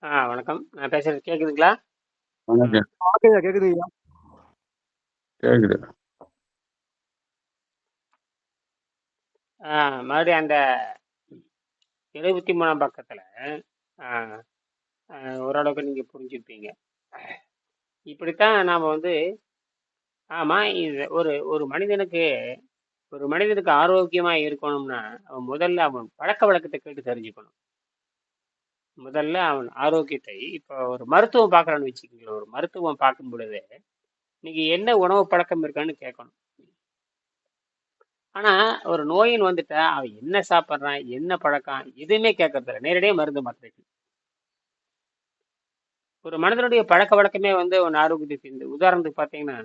வணக்கம். நான் பேசுறது கேக்குதுங்களா? ம். வணக்கம். ஓகேங்க, கேக்குதுங்கய்யா. கேக்குது. மறுபடியும் அந்த 23ஆம் பக்கத்துல ஆ, ஓரளவுக்கு நீங்க புரிஞ்சுப்பீங்க. இப்படித்தான் நாம வந்து ஆமா இது ஒரு ஒரு மனிதனுக்கு ஆரோக்கியமா இருக்கணும்னா அவன் முதல்ல அவன் பழக்க வழக்கத்தை கேட்டு தெரிஞ்சுக்கணும். முதல்ல அவன் ஆரோக்கியத்தை இப்போ ஒரு மருத்துவம் பார்க்கறான்னு வச்சுக்கோங்களேன். ஒரு மருத்துவம் பார்க்கும் பொழுது நீங்க என்ன உணவு பழக்கம் இருக்கான்னு கேட்கணும். ஆனா ஒரு நோயின் வந்துட்டா அவன் என்ன சாப்பிட்றான், என்ன பழக்கம், எதுவுமே கேட்கறதில்ல. நேரடியாக மருந்து மாத்திரைக்கு. ஒரு மனிதனுடைய பழக்க வழக்கமே வந்து ஒரு ஆரோக்கியத்தை உதாரணத்துக்கு பார்த்தீங்கன்னா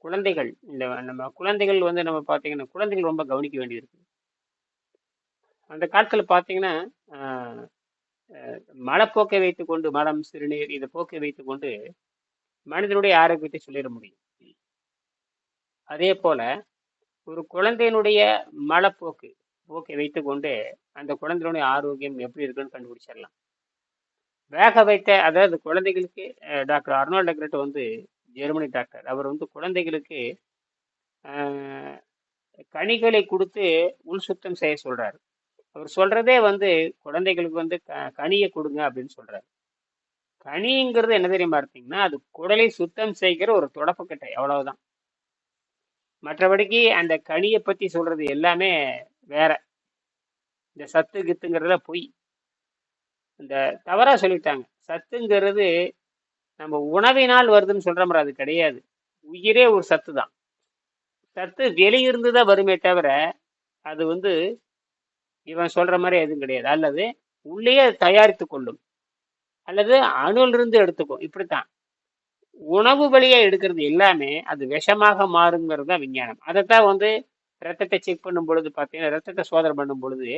குழந்தைகள் இந்த நம்ம குழந்தைகள் வந்து நம்ம பார்த்தீங்கன்னா குழந்தைகள் ரொம்ப கவனிக்க வேண்டியிருக்கு. அந்த காலத்துல பார்த்தீங்கன்னா ஆஹ், மலப்போக்கை வைத்துக்கொண்டு மலம் சிறுநீர் இதை போக்கை வைத்துக்கொண்டு மனிதனுடைய ஆரோக்கியத்தை சொல்லிட முடியும். அதே போல ஒரு குழந்தையினுடைய மலப்போக்கு போக்கை வைத்துக்கொண்டு அந்த குழந்தையினுடைய ஆரோக்கியம் எப்படி இருக்குன்னு கண்டுபிடிச்சிடலாம். வேக வைத்த அதாவது குழந்தைகளுக்கு டாக்டர் அர்னால்ட் டெக்ரட் வந்து ஜெர்மனி டாக்டர். அவர் வந்து குழந்தைகளுக்கு ஆஹ், கனிகளை கொடுத்து உள் சுத்தம் செய்ய சொல்றாரு. அவர் சொல்றதே வந்து குழந்தைகளுக்கு வந்து கனியை கொடுங்க அப்படின்னு சொல்றாரு. கனிங்கிறது என்ன தெரியுமா பார்த்தீங்கன்னா அது குடலை சுத்தம் செய்கிற ஒரு தொடப்பக்கட்டை, அவ்வளவுதான். மற்றபடிக்கு அந்த கனியை பத்தி சொல்றது எல்லாமே வேற. இந்த சத்து கித்துங்கிறதுல பொய். இந்த தவறா சொல்லிட்டாங்க. சத்துங்கிறது நம்ம உணவினால் வருதுன்னு சொல்ற மாதிரி அது கிடையாது. உயிரே ஒரு சத்து தான். சத்து வெளியிருந்து தான் வருமே தவிர அது வந்து இவன் சொல்ற மாதிரி எதுவும் கிடையாது. அல்லது உள்ளேயே அது தயாரித்து கொள்ளும், அல்லது அணுலிருந்து எடுத்துக்கும். இப்படித்தான் உணவு வழியா எடுக்கிறது எல்லாமே அது விஷமாக மாறுங்கிறது தான் விஞ்ஞானம். அதைத்தான் வந்து ரத்தத்தை செக் பண்ணும் பொழுது பார்த்தீங்கன்னா ரத்தத்தை சோதனை பண்ணும் பொழுது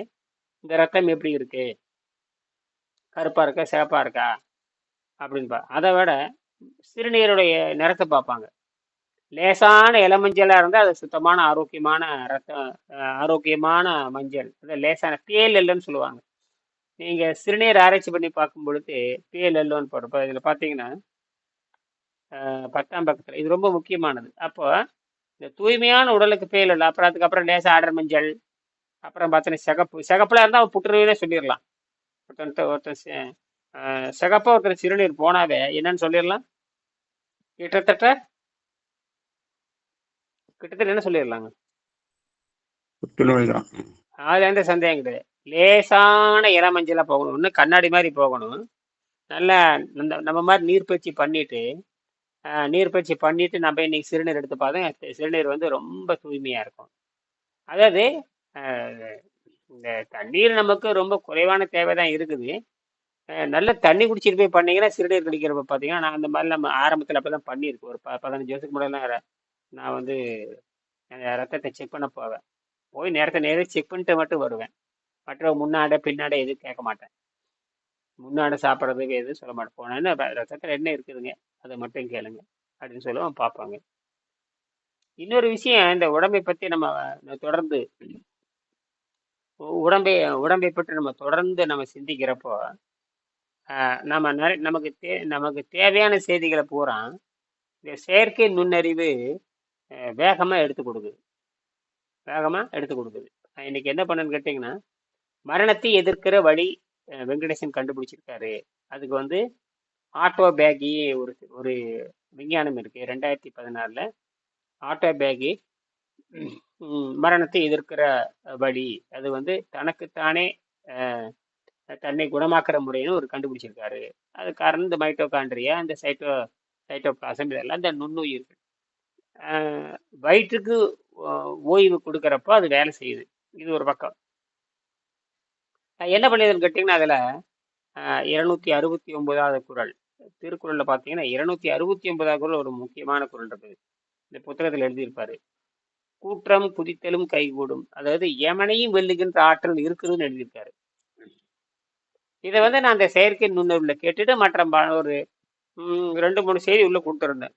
இந்த ரத்தம் எப்படி இருக்கு, கருப்பா இருக்கா சிவப்பா இருக்கா அப்படின்னு அதை விட சிறுநீருடைய நிறத்தை பார்ப்பாங்க. லேசான இளமஞ்சளா இருந்தால் அது சுத்தமான ஆரோக்கியமான ரத்தம், ஆரோக்கியமான மஞ்சள். அது லேசான PLLன்னு சொல்லுவாங்க. நீங்க சிறுநீர் ஆராய்ச்சி பண்ணி பார்க்கும் பொழுது PLLன்னு போடுறப்ப இதுல பார்த்தீங்கன்னா 10ஆம் பக்கத்துல இது ரொம்ப முக்கியமானது. அப்போ இந்த தூய்மையான உடலுக்கு PLL, அப்புறம் அதுக்கப்புறம் லேசா ஆடர் மஞ்சள், அப்புறம் பார்த்தீங்கன்னா சிகப்புல இருந்தால் அவன் புற்றுநோயினே சொல்லிடலாம். ஒருத்தன் சிகப்பா ஒருத்தர் சிறுநீர் போனாவே என்னன்னு சொல்லிடலாம். கிட்டத்தட்ட கிட்டத்தட்ட என்ன சொல்லிடலாங்க, புற்றுநோய் தான். அதுல எந்த சந்தேகம் கிடையாது. லேசான இளமஞ்சளா போகணும், இன்னும் கண்ணாடி மாதிரி போகணும். நல்லா நம்ம மாதிரி நீர்ப்பயிற்சி பண்ணிட்டு நம்ம இன்னைக்கு சிறுநீர் எடுத்து பார்த்தா சிறுநீர் வந்து ரொம்ப தூய்மையா இருக்கும். அதாவது அஹ், இந்த தண்ணீர் நமக்கு ரொம்ப குறைவான தேவை தான் இருக்குது. நல்ல தண்ணி குடிச்சிட்டு போய் பண்ணீங்கன்னா சிறுநீர் கழிக்கிறப்ப பார்த்தீங்கன்னா நான் அந்த மாதிரி நம்ம ஆரம்பத்தில் அப்போ தான் பண்ணியிருக்கேன். ஒரு 15 வருஷத்துக்கு முன்னாடி நான் வந்து ரத்தத்தை செக் பண்ண போவேன். போய் நேரத்தை செக் பண்ணிட்டு மட்டும் வருவேன். மற்ற முன்னாட பின்னாட எதுவும் கேட்க மாட்டேன். முன்னாடி சாப்பிட்றதுக்கு எதுவும் சொல்ல மாட்டேன். போனேன்னு ரத்தத்தில் என்ன இருக்குதுங்க அதை மட்டும் கேளுங்க அப்படின்னு சொல்லுவோம், பார்ப்பாங்க. இன்னொரு விஷயம், இந்த உடம்பை பற்றி நம்ம தொடர்ந்து உடம்பை உடம்பை பற்றி நம்ம தொடர்ந்து நம்ம சிந்திக்கிறப்போ நம்ம நமக்கு தேவையான செய்திகளை பூரா இந்த செயற்கை நுண்ணறிவு வேகமாக எடுத்து கொடுக்குது. இன்னைக்கு என்ன பண்ணுன்னு கேட்டிங்கன்னா மரணத்தை எதிர்க்கிற வழி வெங்கடேசன் கண்டுபிடிச்சிருக்காரு. அதுக்கு வந்து ஆட்டோ பேகி ஒரு ஒரு விஞ்ஞானம் இருக்கு. 2016 ஆட்டோ பேகி மரணத்தை எதிர்க்கிற வழி. அது வந்து தனக்குத்தானே தன்னை குணமாக்குற முறைன்னு ஒரு கண்டுபிடிச்சிருக்காரு. அது காரணம் இந்த மைட்டோகாண்ட்ரியா, இந்த சைட்டோபிளாசம், இதெல்லாம் இந்த நுண்ணுயிர்கள் வயிற்றுக்கு ஓய்வு கொடுக்கறப்போ அது வேலை செய்யுது. இது ஒரு பக்கம். என்ன பண்ணியதுன்னு கேட்டிங்கன்னா அதில் 269வது குறள், திருக்குறளில் பார்த்தீங்கன்னா 269வது குறள் ஒரு முக்கியமான குறள் இருக்குது. இந்த புத்தகத்தில் எழுதியிருப்பாரு. கூற்றம் குதித்தலும் கைகூடும், அதாவது யமனையும் வெல்லுகின்ற ஆற்றல் இருக்குதுன்னு எழுதியிருக்காரு. இதை வந்து நான் அந்த செயற்கை நுண்ணறிவுல கேட்டுட்டு மற்ற ஒரு 2-3 செய்தி உள்ள கொடுத்துருந்தேன்.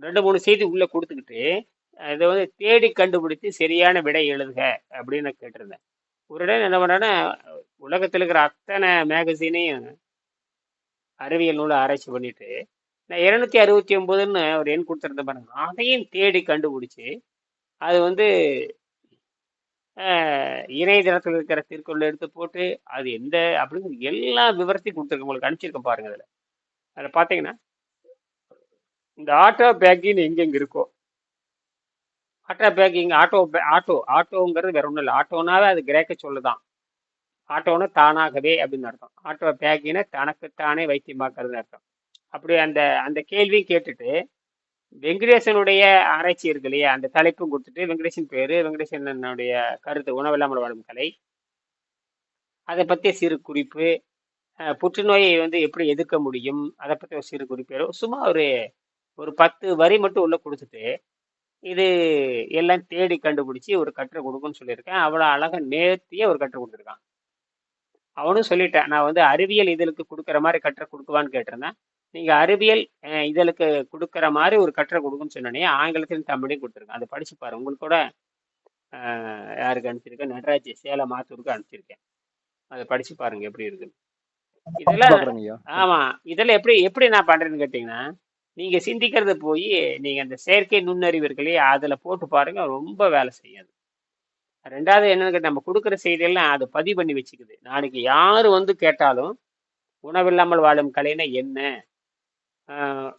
2-3 செய்தி உள்ள கொடுத்துக்கிட்டு இதை வந்து தேடி கண்டுபிடித்து சரியான விடை எழுதுக அப்படின்னு கேட்டிருந்தேன். ஒரு இடம் என்ன பண்ணேன்னா உலகத்தில் இருக்கிற அத்தனை மேகசீனையும் அறிவியல் நூலை ஆராய்ச்சி பண்ணிட்டு நான் 269ன்னு ஒரு எண் கொடுத்துருந்தேன் பாருங்க, அதையும் தேடி கண்டுபிடிச்சு அது வந்து இணையதளத்தில் இருக்கிற திருக்குறள் எடுத்து போட்டு அது எந்த அப்படின்னு எல்லா விவரத்தையும் கொடுத்துருக்கேன், உங்களுக்கு அனுப்பிச்சிருக்கேன் பாருங்க. அதில் பார்த்தீங்கன்னா இந்த ஆட்டோ பேக்கிங் எங்கெங்க இருக்கோ, ஆட்டோ பேக்கிங் ஆட்டோங்கிறது வேற ஒன்றும் இல்லை. ஆட்டோனாவே அது கிரேக்க சொல்லுதான். ஆட்டோன்னு தானாகவே அப்படின்னு அர்த்தம். ஆட்டோ பேக்கின தனக்குத்தானே வைத்தியமாக்குறதுன்னு அர்த்தம். அப்படி அந்த அந்த கேள்வியும் கேட்டுட்டு வெங்கடேசனுடைய ஆராய்ச்சி இருக்கு இல்லையா, அந்த தலைப்பும் கொடுத்துட்டு வெங்கடேசன் பேரு, வெங்கடேசனுடைய கருத்து உணவில்லாமல் வாழும் கலை, அதை பற்றிய சிறு குறிப்பு, புற்றுநோயை வந்து எப்படி எதிர்க்க முடியும் அதை பற்றி ஒரு சிறு குறிப்பு, சும்மா ஒரு ஒரு 10 வரி மட்டும் உள்ள கொடுத்துட்டு இது எல்லாம் தேடி கண்டுபிடிச்சி ஒரு கட்டுரை கொடுக்குன்னு சொல்லியிருக்கேன். அவ்வளோ அழகாக நேர்த்தியே ஒரு கட்டுரை கொடுத்துருக்கான். அவனும் சொல்லிட்டேன், நான் வந்து அறிவியல் இதழுக்கு கொடுக்குற மாதிரி கட்டுரை கொடுக்குவான்னு கேட்டிருந்தேன். நீங்கள் அறிவியல் இதழுக்கு கொடுக்குற மாதிரி ஒரு கட்டுரை கொடுக்குன்னு சொன்னோன்னே ஆங்கிலத்திலும் தமிழையும் கொடுத்துருக்கேன். அதை படிச்சு பாருங்க. உங்களுக்கு கூட யாருக்கு அனுப்பிச்சிருக்கேன், நடராஜ் சேலம் மாத்தூருக்கு அனுப்பிச்சிருக்கேன். அதை படிச்சு பாருங்க எப்படி இருக்குன்னு. இதெல்லாம் பாக்குறேங்க ஐயா. ஆமா, இதெல்லாம் எப்படி எப்படி நான் பண்றேன்னு கேட்டீங்கன்னா, நீங்க சிந்திக்கிறது போய் நீங்க அந்த செயற்கை நுண்ணறிவு இருக்கு இல்லையா, அதுல போட்டு பாருங்க, ரொம்ப வேலை செய்யாது. ரெண்டாவது என்னன்னு கேட்டா, நம்ம கொடுக்குற செய்தியெல்லாம் அது பதிவு பண்ணி வச்சுக்குது. நாளைக்கு யாரு வந்து கேட்டாலும் உணவில்லாமல் வாழும் கலைன்னா என்ன, ஆஹ்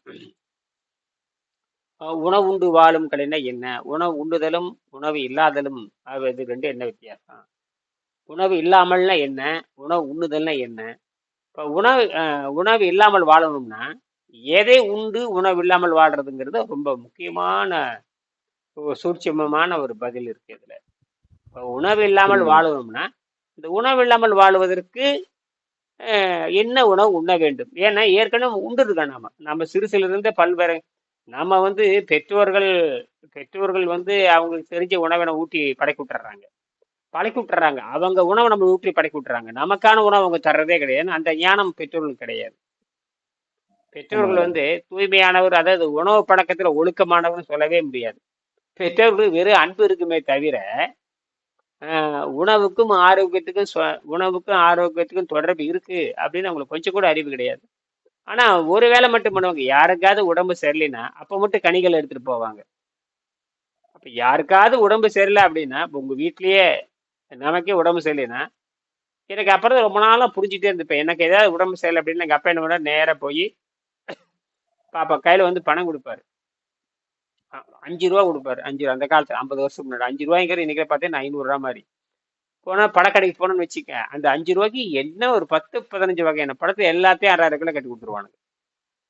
உணவு உண்டு வாழும் கலைன்னா என்ன, உணவு உண்டுதலும் உணவு இல்லாதலும் அது ரெண்டு என்ன வித்தியாசம், உணவு இல்லாமல்னா என்ன, உணவு உண்ணுதல்னா என்ன. இப்போ உணவு இல்லாமல் வாழணும்னா எதை உண்டு உணவு இல்லாமல் வாழ்றதுங்கிறது ரொம்ப முக்கியமான சூட்சுமமான ஒரு பதில் இருக்கு இதுல. இப்போ உணவு இல்லாமல் புரியுதுங்க. வாழணும்னா இந்த உணவு இல்லாமல் வாழுவதற்கு என்ன உணவு உண்ண வேண்டும். ஏன்னா ஏற்கனவே உண்டுருக்கோம், நம்ம சிறுசுல இருந்தே பல்வேறு, நம்ம வந்து பெற்றோர்கள் வந்து அவங்களுக்கு தெரிஞ்ச உணவை ஊட்டி படைக்க விட்டுறாங்க. அவங்க உணவை நம்ம ஊற்றி படைக்க விட்டுறாங்க. நமக்கான உணவு அவங்க தர்றதே கிடையாது. அந்த ஞானம் பெற்றோர்களுக்கு கிடையாது. பெற்றோர்கள் ஆமாங்க. வந்து தூய்மையானவர், அதாவது உணவு பழக்கத்துல ஒழுக்கமானவர்னு சொல்லவே முடியாது. பெற்றோர்கள் வெறும் அன்பு இருக்குமே தவிர உணவுக்கும் ஆரோக்கியத்துக்கும் தொடர்பு இருக்கு அப்படின்னு அவங்களுக்கு கொஞ்சம் கூட அறிவு கிடையாது. ஆனா ஒரு வேளை மட்டும் பண்ணுவாங்க, யாருக்காவது உடம்பு சரியில்லைன்னா அப்ப மட்டும் கனிகள் எடுத்துட்டு போவாங்க. அப்ப யாருக்காவது உடம்பு சரியில்லை அப்படின்னா, உங்க வீட்லயே நமக்கே உடம்பு சரியில்லைன்னா, எனக்கு அப்புறம் தான் ரொம்ப நாளா புரிஞ்சுட்டே இருந்துப்பேன். எனக்கு ஏதாவது உடம்பு சரியில்லை அப்படின்னு எங்க அப்பா என்ன பண்ணாரு, நேரா போய் பாப்பா கையில வந்து பணம் கொடுப்பாரு. 5 ரூபா கொடுப்பாரு. 5 அந்த காலத்துல 50 வருஷத்துக்கு முன்னாடி 5 ரூபாய்ங்கிற இன்னைக்கு பார்த்தீங்கன்னா 500 ரூபா மாதிரி. போனா பழக்கடைக்கு போனோம்னு வச்சுக்க, அந்த 5 ரூபாய்க்கு என்ன ஒரு 10-15 வகையான பழத்தை எல்லாத்தையும் 6 கிலோ கட்டி கொடுத்துருவானுங்க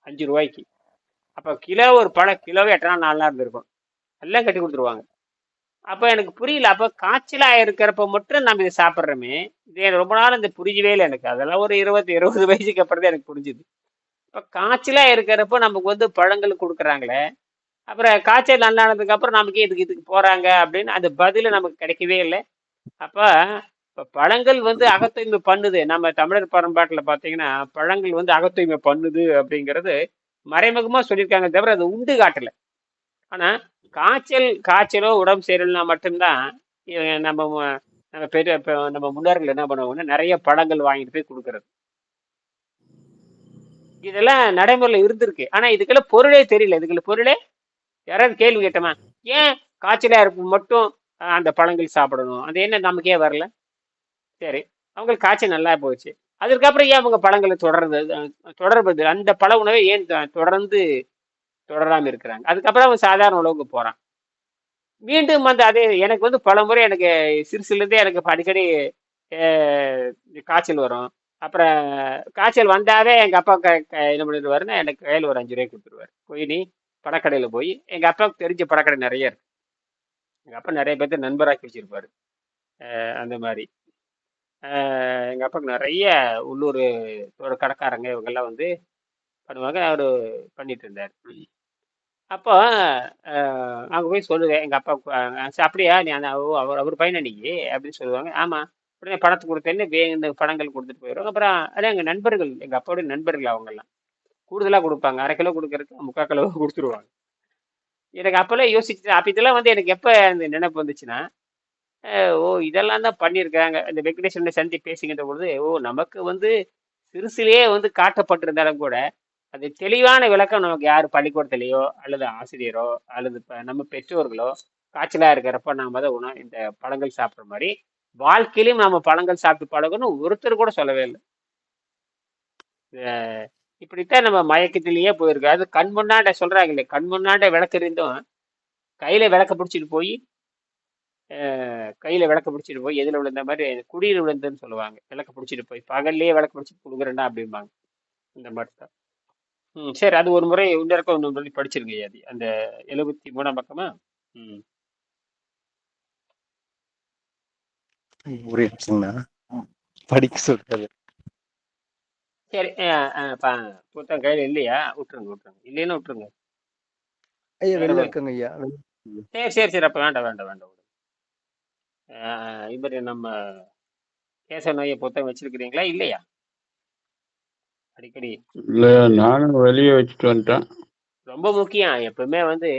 5 ரூபாய்க்கு. அப்ப கிலோ ஒரு கிலோவே 8 நாள் 4 நாள் இருந்திருக்கும், எல்லாம் கட்டி கொடுத்துருவாங்க. அப்ப எனக்கு புரியல, அப்ப காய்ச்சலா இருக்கிறப்ப மட்டும் நம்ம இதை சாப்பிட்றோமே, இது எனக்கு ரொம்ப நாள் இந்த புரிஞ்சவே இல்லை எனக்கு. அதெல்லாம் ஒரு 20 வயசுக்கு அப்புறம் தான் எனக்கு புரிஞ்சுது. இப்ப காய்ச்சலா இருக்கிறப்ப நமக்கு வந்து பழங்கள் கொடுக்குறாங்களே, அப்புறம் காய்ச்சல் நல்லானதுக்கு அப்புறம் நமக்கு இதுக்கு போறாங்க அப்படின்னு அந்த பதில நமக்கு கிடைக்கவே இல்லை. அப்ப இப்ப பழங்கள் வந்து அகத்தூய்மை பண்ணுது. நம்ம தமிழர் பண்பாட்டுல பாத்தீங்கன்னா பழங்கள் வந்து அகத்தூய்மை பண்ணுது அப்படிங்கிறது மறைமுகமா சொல்லியிருக்காங்க தவிர அது உண்டு காட்டல. ஆனா காய்ச்சலோ உடம்பு சரியில்லைன்னா மட்டும்தான் நம்ம பெரிய நம்ம முன்னோர்கள் என்ன பண்ணுவாங்கன்னா நிறைய பழங்கள் வாங்கிட்டு போய் கொடுக்கறது. இதெல்லாம் நடைமுறையில இருந்திருக்கு. ஆனா இதுக்கெல்லாம் பொருளே தெரியல. இதுக்குள்ள பொருளே யாராவது கேள்வி கேட்டோமா, ஏன் காய்ச்சலா இருக்கும் மட்டும் அந்த பழங்கள் சாப்பிடணும், அது என்ன நமக்கே வரல. சரி, அவங்களுக்கு காய்ச்சல் நல்லா போச்சு, அதுக்கப்புறம் ஏன் அவங்க பழங்களை தொடர்பது அந்த பழ உணவை ஏன் தொடர்ந்து தொடராம இருக்கிறாங்க. அதுக்கப்புறம் அவன் சாதாரண உணவுக்கு போறான். மீண்டும் வந்து அதே எனக்கு வந்து பல முறை எனக்கு சிறுசுல இருந்தே எனக்கு அடிக்கடி காய்ச்சல் வரும். அப்புறம் காய்ச்சல் வந்தாவே எங்க அப்பா என்ன பண்ணிடுவாருன்னா எனக்கு கையில் ஒரு 5 ரூபாய் கொடுத்துருவாரு. போய் நீ பழக்கடையில போய், எங்க அப்பாவுக்கு தெரிஞ்ச பழக்கடை நிறைய இருக்கு, எங்க அப்பா நிறைய பேர்த்த நண்பராக்கி வச்சிருப்பாரு. அந்த மாதிரி எங்க அப்பாவுக்கு நிறைய உள்ளூர் கடைக்காரங்க இவங்கெல்லாம் வந்து பண்ணுவாங்க. அவரு பண்ணிட்டு இருந்தார். அப்போ அங்கே போய் சொல்லுவேன் எங்க அப்பா, அப்படியா நீ அந்த அவர் பையனை நீ அப்படின்னு சொல்லுவாங்க. ஆமா, உடனே பணத்தை கொடுத்தேன்னு இந்த பணங்கள் கொடுத்துட்டு போயிடுவாங்க. அப்புறம் அதே எங்க நண்பர்கள், எங்க அப்பாவுடைய நண்பர்கள் அவங்கெல்லாம் கூடுதலாக கொடுப்பாங்க. 1/2 கிலோ கொடுக்கறதுக்கு 3/4 கிலோ கொடுத்துருவாங்க. எனக்கு அப்பெல்லாம் யோசிச்சு, அப்ப இதெல்லாம் வந்து எனக்கு எப்ப அந்த நினைப்பு வந்துச்சுன்னா, ஓ இதெல்லாம் தான் பண்ணியிருக்காங்க. இந்த வெங்கடேஸ்வரனை சந்தி பேசுகின்ற பொழுது, ஓ நமக்கு வந்து சிறுசிலேயே வந்து காட்டப்பட்டிருந்தாலும் கூட அது தெளிவான விளக்கம் நமக்கு யார் பள்ளிக்கூடத்திலேயோ அல்லது ஆசிரியரோ அல்லது நம்ம பெற்றோர்களோ காய்ச்சலா இருக்கிறப்ப நாம அதை இந்த பழங்கள் சாப்பிட்ற மாதிரி வாழ்க்கையிலும் நாம பழங்கள் சாப்பிட்டு பழகணும் ஒருத்தர் கூட சொல்லவே இல்லை. அஹ் இப்படித்தான் நம்ம மயக்கத்திலேயே போயிருக்கு. அது கண் முன்னாண்ட சொல்றாங்க இல்லையா, கண் முன்னாண்ட விளக்கறிந்தும் கையில விளக்க பிடிச்சிட்டு போய் கையில விளக்க பிடிச்சிட்டு போய் எதுல விழுந்த மாதிரி குடியில் விழுந்ததுன்னு சொல்லுவாங்க. விளக்க பிடிச்சிட்டு போய் பகல்லையே விளக்க பிடிச்சிட்டு கொடுக்குறேன்டா அப்படிம்பாங்க. இந்த மாதிரி தான். சரி, அது ஒரு முறை இன்னொருக்க ஒன்று முறை படிச்சிருக்கேன். அது அந்த 73ஆம் பக்கமா. ம் ஒரே நிமிஷங்கண்ணா படிக்க சொல்றாரு. சரி. புத்தகம் கையில இல்லையா? விட்டுருங்க விட்டுருங்க, இல்லைன்னா விட்டுருங்க. ஐயா வேற வெளில வழி. இருக்கங்க ஐயா. சரி சரி சரி, அப்ப வேண்டாம் வேண்டாம் வேண்டாம். இவர் நம்ம கேசவ நோயை புத்தகம் வச்சிருக்கிறீங்களா இல்லையா? அடிக்கடி இல்ல, நானும் வெளியே வச்சுட்டு வந்துட்டேன். ரொம்ப முக்கியம். எப்பவுமே வந்து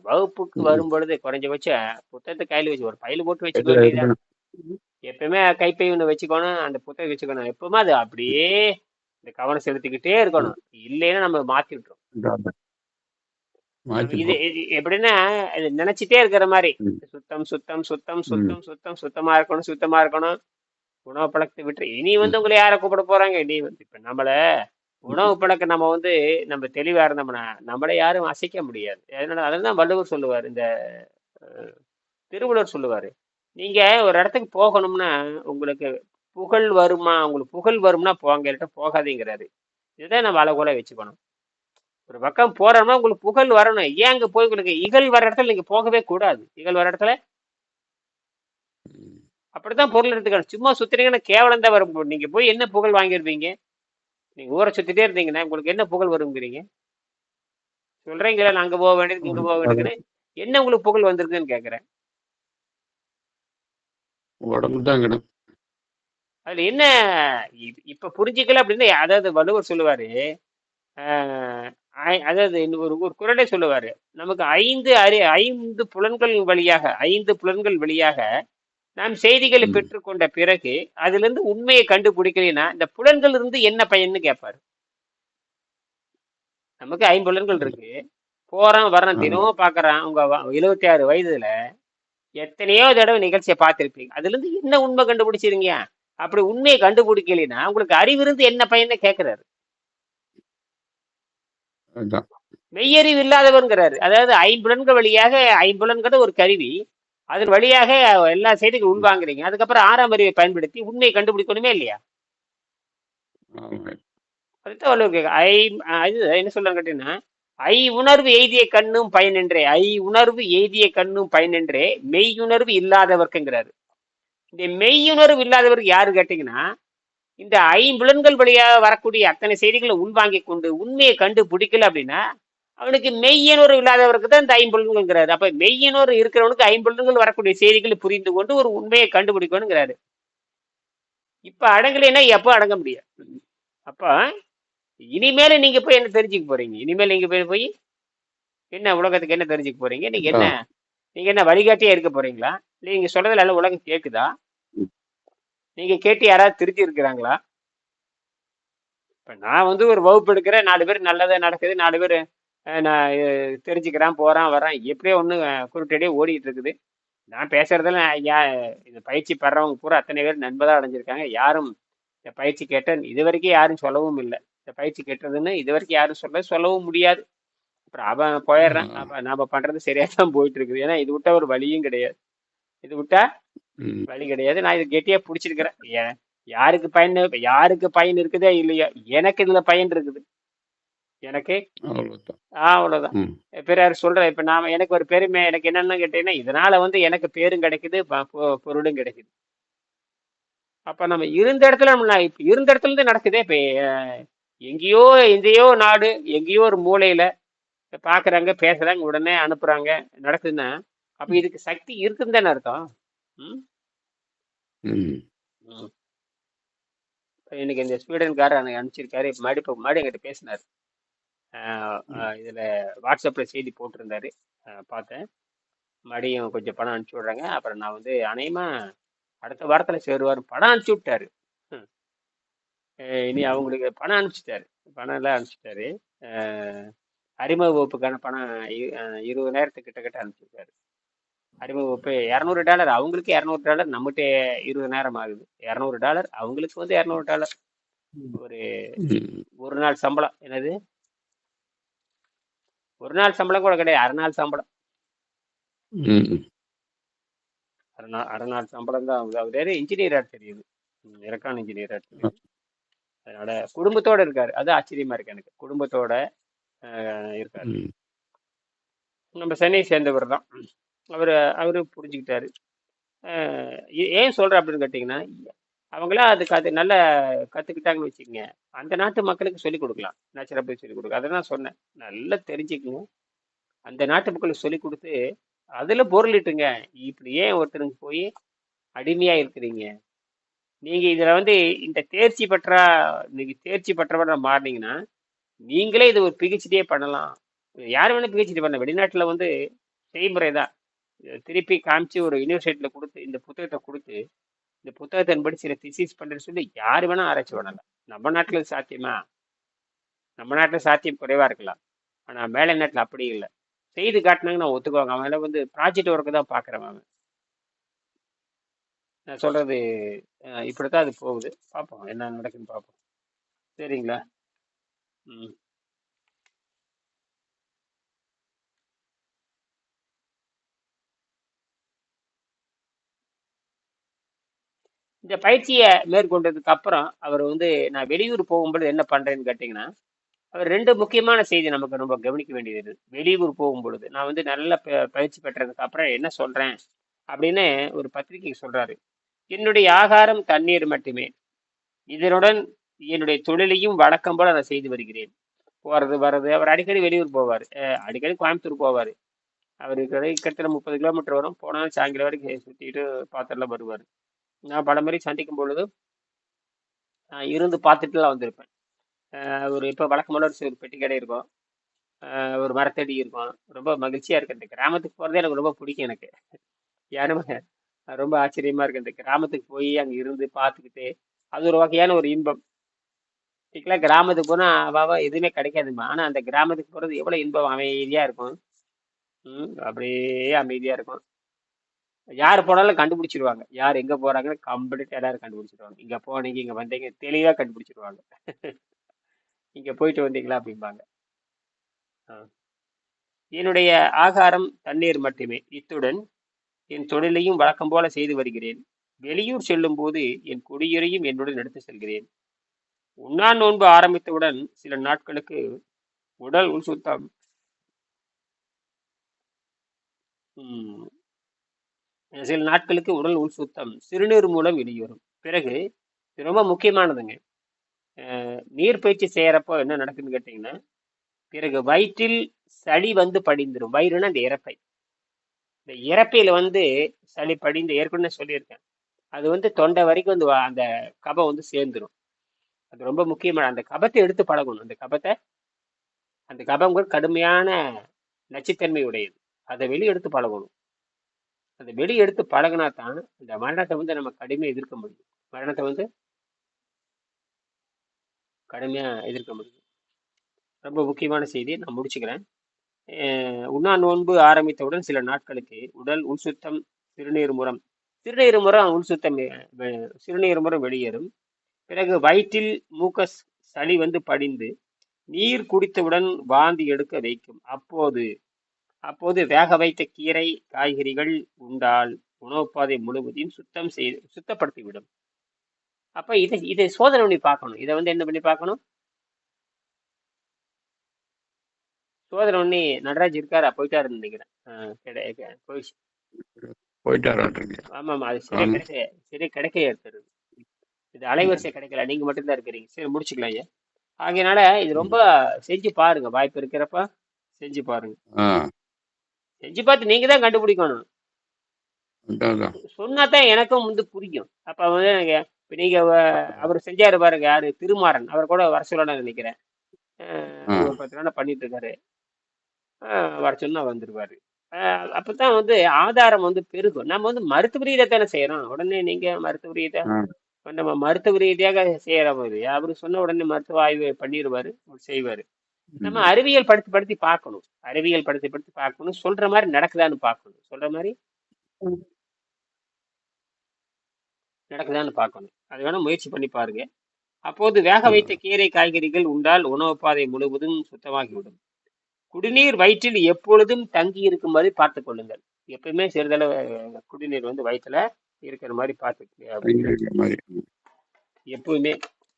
வகுப்புக்கு ம். வரும் பொழுது குறைஞ்சபட்சம் புத்தகத்தை கையில் வச்சு ஒரு பையில போட்டு வச்சுக்க இல்ல, வேண்டியதுதான். இருக்கணும். எப்பவுமே கைப்பை ஒன்று வச்சுக்கணும், அந்த புத்தகம் வச்சுக்கணும். எப்பவுமே அது அப்படியே இந்த கவனம் செலுத்திக்கிட்டே ம். இருக்கணும். இல்லைன்னா நம்ம மாத்தி விட்டுரும். இந்தாங்க, நம்ம மாத்தி இது போ. இது எப்படின்னா இது நினைச்சிட்டே இருக்கிற மாதிரி ம். சுத்தம் சுத்தம் சுத்தம் ம். சுத்தம் சுத்தம் சுத்தமா இருக்கணும் சுத்தமா இருக்கணும். உணவு பழக்கத்தை விட்டு இனி வந்து ம். உங்களை யாரை கூப்பிட போறாங்க? இனி வந்து இப்ப நம்மள உணவு ம். பழக்கம் நம்ம வந்து நம்ம தெளிவா இருந்தோம்னா நம்மளை யாரும் அசைக்க முடியாது. அதனால அதெல்லாம் வள்ளுவர் சொல்லுவார், இந்த அஹ், திருவள்ளுவர் சொல்லுவாரு, நீங்க ஒரு இடத்துக்கு போகணும்னா உங்களுக்கு புகழ் வருமா, உங்களுக்கு புகழ் வரும்னா போங்க, இல்லட்டா போகாதீங்கிறாரு. இதுதான் நம்ம அளவுல வச்சுக்கணும். ஒரு பக்கம் போறோம்னா உங்களுக்கு புகழ் வரணும். ஏன் அங்க போய் உங்களுக்கு இகழ் வர இடத்துல நீங்க போகவே கூடாது. இகழ் வர இடத்துல ம். அப்படித்தான் பொருள் எடுத்துக்கணும். சும்மா சுத்துறீங்கன்னா கேவலம் தான் வரும். நீங்க போய் என்ன புகழ் வாங்கியிருப்பீங்க? நீங்க ஊரை சுத்திட்டே இருந்தீங்கன்னா உங்களுக்கு என்ன புகழ் வருங்கிறீங்க? சொல்றீங்களா நான் அங்க போக வேண்டியதுக்கு இங்க போக அது வேண்டியதுன்னு, என்ன உங்களுக்கு புகழ் வந்திருக்குன்னு கேக்குறேன். உடம்பு தான் கிடும். அதுல என்ன இப்ப புரிஞ்சுக்கல அப்படின்னு அதாவது வள்ளுவர் சொல்லுவாரு. ஆஹ் அதாவது இன்னும் ஒரு ஒரு குறளை சொல்லுவாரு, நமக்கு ஐந்து புலன்கள் வழியாக நாம் செய்திகளை ம். பெற்றுக்கொண்ட பிறகு அதுல இருந்து உண்மையை கண்டுபிடிக்கலைன்னா இந்த புலன்கள் இருந்து என்ன பயன்னு கேட்பாரு. நமக்கு ஐம்புலன்கள் இருக்கு, போறான் வர்றான், ஆமா. தினமும் பாக்குறான். உங்க 76 வயதுல எத்தனையோ தடவை நிகழ்ச்சியை பார்த்திருப்பீங்க. அதுல இருந்து என்ன உண்மை கண்டுபிடிச்சிருங்க? அப்படி உண்மையை கண்டுபிடிக்கலைன்னா உங்களுக்கு அறிவு இருந்து என்ன பயன்னு கேட்கிறாரு. அதான். மெய்யறிவு இல்லாதவர்ங்கிறாரு. அதாவது ஐம்புலன்கள் வழியாக, ஐம்புலன்கிறது ஒரு கருவி, அதன் வழியாக எல்லா செய்திகளும் ம். உள்வாங்குறீங்க. அதுக்கப்புறம் ஆறாம் அறிவை பயன்படுத்தி உண்மையை கண்டுபிடிக்கணுமே இல்லையா? ஆமா. அதுதான் வள்ளுவர் கேட்க இது என்ன சொல்றாங்க கேட்டீங்கன்னா, உணர்வு எய்திய கண்ணும் பயனின்றே, உணர்வு எய்திய கண்ணும் பயனின்றே மெய்யுணர்வு இல்லாதவர்க்குங்கிறாரு. இந்த மெய்யுணர்வு இல்லாதவருக்கு யாரு கேட்டீங்கன்னா, இந்த ஐம்புலன்கள் வழியாக வரக்கூடிய அத்தனை செய்திகளை உள்வாங்கி கொண்டு உண்மையை கண்டுபிடிக்கல அப்படின்னா அவனுக்கு மெய்யனூறு இல்லாதவருக்கு தான் இந்த ஐம்புலன்கள்ங்கிறாரு. அப்ப மெய்யனூறு இருக்கிறவனுக்கு ஐம்புலன்கள் வரக்கூடிய செய்திகளை புரிந்து கொண்டு ஒரு உண்மையை கண்டுபிடிக்கணுங்கிறாரு. இப்ப அடங்கலைன்னா எப்போ அடங்க முடியும்? அப்ப இனிமேல நீங்க போய் என்ன தெரிஞ்சுக்க போறீங்க? இனிமேல் நீங்க போய் என்ன உலகத்துக்கு என்ன தெரிஞ்சுக்க போறீங்க? அதான். நீங்க என்ன வழிகாட்டியா இருக்க போறீங்களா? நீங்க சொல்றதுல எல்லாம் உலகம் கேக்குதா? ம். நீங்க கேட்டு யாராவது திருத்தி இருக்கிறாங்களா? இப்ப நான் வந்து ஒரு வகுப்பு எடுக்கிறேன், 4 பேர் நல்லதா நடக்குது, 4 பேர் நான் தெரிஞ்சுக்கிறான், போறான் வரான், எப்படியோ ஒண்ணு குருட்டடியே ஓடிட்டு இருக்குது. நான் பேசுறதுல இந்த பயிற்சி பெறவங்க பூரா அத்தனை பேர் நன்மைதான் அடைஞ்சிருக்காங்க. யாரும் இந்த பயிற்சி கேட்ட இது வரைக்கும் யாரும் சொல்லவும் இல்லை. இந்த பயிற்சி கேட்டதுன்னு இது வரைக்கும் யாரும் சொல்லவும் முடியாது. அப்புறம் அவன் போயிடுறான். ஆ. அப்ப நாம பண்றது சரியா தான் போயிட்டு இருக்குது. ஏன்னா இது விட்டா ஒரு வழியும் கிடையாது. இது விட்டா ம். வழி கிடையாது. நான் இது கெட்டியா பிடிச்சிருக்கிறேன். யாருக்கு பயன் இருக்குதோ இல்லையோ, எனக்கு இதுல பயன் இருக்குது. எனக்கு அவ்வளவுதான். அவ்வளவுதான். ம். பிறர் சொல்ற இப்ப நாம எனக்கு ஒரு பெருமை, எனக்கு என்னன்னு கேட்டீங்கன்னா, இதனால வந்து எனக்கு பேரும் கிடைக்குது, பொருளும் கிடைக்குது. அப்ப நம்ம இருந்த இடத்துல இப்ப இருந்த இடத்துல இருந்து நடக்குதே. இப்ப எங்கேயோ எங்கேயோ நாடு, எங்கேயோ ஒரு மூலையில பாக்குறாங்க, பேசுறாங்க, உடனே அனுப்புறாங்க, நடக்குதுன்னா அப்ப இதுக்கு சக்தி இருக்குன்னு தானே அர்த்தம். ம்? ம். ம். இன்னைக்கு இந்த ஸ்வீடன்காரர் எனக்கு அனுப்பிச்சிருக்காரு. மறுபடியும் என்கிட்ட பேசினாரு. இதுல வாட்ஸ்அப்ல செய்தி போட்டிருந்தாரு, பார்த்தேன். மறுபடியும் கொஞ்சம் பணம் அனுப்பிச்சி விடுறாங்க. அப்புறம் நான் வந்து அநேகமா அடுத்த வாரத்துல சேருவார். பணம் அனுப்பிச்சி விட்டாரு. ம். இனி அவங்களுக்கு பணம் அனுப்பிச்சிட்டாரு. பணம் எல்லாம் அனுப்பிச்சிட்டாரு. அறிமுக வகுப்புக்கான பணம் 20,000 கிட்ட அனுப்பிச்சிருக்காரு. அறிமுக வகுப்பு $200, அவங்களுக்கு $200, நம்மகிட்ட 20,000 ஆகுது. $200 அவங்களுக்கு வந்து $200. ஒரு ஒரு நாள் சம்பளம். என்னது, ஒரு நாள் சம்பளம் கூட கிடையாது, அரை நாள் சம்பளம். அரை நாள் சம்பளம் தான். அவரு இன்ஜினியரா தெரியுது, எலக்ட்ரானிக் இன்ஜினியரா தெரியுது. அதனால குடும்பத்தோட இருக்காரு. அது ஆச்சரியமா இருக்கு எனக்கு. குடும்பத்தோட இருக்காரு. நம்ம சென்னையை சேர்ந்தவர் தான். அவரு புரிஞ்சுக்கிட்டாரு. ஏன் சொல்றேன் அப்படின்னு கேட்டிங்கன்னா, அவங்களாம் அது நல்லா கற்றுக்கிட்டாங்கன்னு வச்சுக்கோங்க, அந்த நாட்டு மக்களுக்கு சொல்லிக் கொடுக்கலாம். நேச்சுரோபதி சொல்லிக் கொடுக்க, அதை நான் சொன்னேன். நல்லா தெரிஞ்சுக்கங்க, அந்த நாட்டு மக்களுக்கு சொல்லிக் கொடுத்து அதில் பொருளிட்டுங்க. இப்படி ஏன் ஒருத்தருக்கு போய் அடிமையாக இருக்கிறீங்க? நீங்கள் இதில் வந்து இந்த தேர்ச்சி பெற்றவரை மாறினீங்கன்னா நீங்களே இது ஒரு பிஹெச்டியே பண்ணலாம். யார் வேணால் பிஹெச்டி பண்ண. வெளிநாட்டில் வந்து செய்முறை தான். திருப்பி காமிச்சு ஒரு யூனிவர்சிட்டியில் கொடுத்து இந்த புத்தகத்தை கொடுத்து இந்த புத்தகத்தின்படி சில திசிஸ் பண்ணுறேன்னு சொல்லி யார் வேணால் ஆராய்ச்சி பண்ணலாம். நம்ம நாட்டில் சாத்தியமா? நம்ம நாட்டில் சாத்தியம் குறைவாக இருக்கலாம், ஆனால் மேலை நாட்டில் அப்படி இல்லை. செய்து காட்டினாங்க நான் ஒத்துக்குவாங்க. அவன் வந்து ப்ராஜெக்ட் ஒர்க்கு தான் பார்க்குறவன் அவன். நான் சொல்கிறது இப்படித்தான் அது போகுது. பார்ப்போம் என்ன நடக்குன்னு பார்ப்போம். சரிங்களா? ம். இந்த பயிற்சியை மேற்கொண்டதுக்கு அப்புறம் அவர் வந்து, நான் வெளியூர் போகும்போது என்ன பண்றேன்னு கேட்டிங்கன்னா, அவர் 2 முக்கியமான செய்தி நமக்கு ரொம்ப கவனிக்க வேண்டியது. வெளியூர் போகும்பொழுது நான் வந்து நல்ல பயிற்சி பெற்றதுக்கு அப்புறம் என்ன சொல்றேன் அப்படின்னு ஒரு பத்திரிகை சொல்றாரு. என்னுடைய ஆகாரம் தண்ணீர் மட்டுமே, இதனுடன் என்னுடைய தொழிலையும் வழக்கம் போல நான் செய்து வருகிறேன். போறது வர்றது. அவர் அடிக்கடி வெளியூர் போவார். அடிக்கடி கோயம்புத்தூர் போவார். அவருக்கு கிட்டத்தட்ட 30 கிலோமீட்டர் வரும். போனாலும் சாயங்காலம் வரைக்கும் சுற்றிட்டு பார்த்துட்டுலாம் வருவார். நான் பல முறை சந்திக்கும் பொழுது இருந்து பார்த்துட்டுலாம் வந்திருப்பேன். ஒரு இப்போ வழக்கமான ஒரு பெட்டி கடை இருக்கும், ஒரு மரத்தடி இருக்கும். ரொம்ப மகிழ்ச்சியாக இருக்கு. இந்த கிராமத்துக்கு போகிறதே எனக்கு ரொம்ப பிடிக்கும். எனக்கு யாருமே ரொம்ப ஆச்சரியமாக இருக்கு. இந்த கிராமத்துக்கு போய் அங்கே இருந்து பார்த்துக்கிட்டு அது ஒரு வகையான ஒரு இன்பம். இதுக்கெல்லாம் கிராமத்துக்கு போனால் அவாவா எதுவுமே கிடைக்காதுமா. ஆனால் அந்த கிராமத்துக்கு போகிறது எவ்வளோ இன்பம். அமைதியாக இருக்கும். அப்படியே அமைதியாக இருக்கும். யார் போனாலும் கண்டுபிடிச்சிருவாங்க. யார் எங்கே போகிறாங்கன்னு கம்ப்ளீட்டாக எல்லாரும் கண்டுபிடிச்சிருவாங்க. இங்கே போனீங்க, இங்கே வந்தீங்க, தெளிவாக கண்டுபிடிச்சிருவாங்க. இங்கே போயிட்டு வந்தீங்களா அப்படிம்பாங்க. என்னுடைய ஆகாரம் தண்ணீர் மட்டுமே, இத்துடன் என் தொழிலையும் வழக்கம் போல செய்து வருகிறேன். வெளியூர் செல்லும் போது என் குடியுரையும் என்னுடன் எடுத்து செல்கிறேன். உண்ணா நோன்பு ஆரம்பித்தவுடன் சில நாட்களுக்கு உடல் உள் சுத்தம் சிறுநீர் மூலம் வெளியேறும். பிறகு இது ரொம்ப முக்கியமானதுங்க. நீர்பயிற்சி செய்யறப்போ என்ன நடக்குதுன்னு கேட்டீங்கன்னா, பிறகு வயிற்றில் சளி வந்து படிந்துடும். வயிறுனா இந்த இறப்பை. இந்த இறப்பையில வந்து சளி படிந்து, ஏற்கனவே சொல்லியிருக்கேன், அது வந்து தொண்டை வரைக்கும் வந்து அந்த கபம் வந்து சேர்ந்துடும். அது ரொம்ப முக்கியமான. அந்த கபத்தை எடுத்து பழகணும். அந்த கபம் கடுமையான நச்சுத்தன்மை உடையது. அதை வெளியே எடுத்து பழகணும். அதை வெளியே எடுத்து பழகினா தான் இந்த மரணத்தை வந்து நம்ம கடுமையாக எதிர்க்க முடியும். மரணத்தை வந்து கடுமையாக எதிர்க்க முடியும். ரொம்ப முக்கியமான செய்தி. நான் முடிச்சுக்கிறேன். உண்ணா நோன்பு ஆரம்பித்தவுடன் சில நாட்களுக்கு உடல் உள்சுத்தம் சிறுநீர் மூலம் வெளியேறும். பிறகு வயிற்றில் மூக்க சளி வந்து படிந்து நீர் குடித்தவுடன் வாந்தி எடுக்க வைக்கும். அப்போது வேக வைத்த கீரை காய்கறிகள் உண்டால் உணவு பாதை முழுவதையும் சுத்தப்படுத்திவிடும். அப்ப இதை சோதனை பண்ணி பார்க்கணும். இதை வந்து என்ன பண்ணி பார்க்கணும்? சோதனை பண்ணி. நடராஜ் இருக்காரா? போயிட்டாருன்னு நினைக்கிறேன். போயிட்டாரு. ஆமாம், அது சரியா கிடைக்கலையா இருக்கிறது. இது அலைவரிசை கிடைக்கல, நீங்க மட்டும்தான் இருக்கிறீங்க. சரி, முடிச்சுக்கலாம் ஐயா. ஆகையினால இது ரொம்ப செஞ்சு பாருங்க. வாய்ப்பு இருக்கிறப்ப செஞ்சு பாருங்க. செஞ்சு பார்த்து நீங்க தான் கண்டுபிடிக்கணும். சொன்னாதான் எனக்கும் வந்து புரியும். அப்ப வந்து இப்ப நீங்க அவர் செஞ்சாரு பாருங்க, யாரு, திருமாறன், அவர் கூட வர சொல்லணும்னு நினைக்கிறேன். ஒரு 10 நாள் பண்ணிட்டு இருக்காரு. வர சொன்னா வந்துருவாரு. அப்பதான் வந்து ஆதாரம் வந்து பெருகும். நம்ம வந்து மருத்துவ ரீதியா தானே செய்யறோம். உடனே நீங்க மருத்துவ ரீதியா நம்ம மருத்துவ ரீதியாக செய்யறவர் அவரு சொன்ன உடனே மருத்துவ ஆய்வு பண்ணிடுவாரு, செய்வாரு. நம்ம ம். அறிவியல் படுத்தி படுத்தி பார்க்கணும். அறிவியல் படுத்தி படுத்தி பார்க்கணும். சொல்ற மாதிரி நடக்குதான்னு பார்க்கணும். சொல்ற மாதிரி நடக்குதான்னு பார்க்கணும். அது வேணா முயற்சி பண்ணி பாருங்க. அப்போது வேக வைத்த கீரை காய்கறிகள் உண்டால் உணவு பாதை முழுவதும் சுத்தமாகிவிடும். குடிநீர் வயிற்றில் எப்பொழுதும் தங்கி இருக்கும்படி பார்த்துக் கொள்ளுங்கள். எப்பயுமே சிறிதளவு குடிநீர் வந்து வயிற்றுல இருக்கிற மாதிரி பார்த்துக்க இருக்கிற மாதிரி. எப்பவுமே.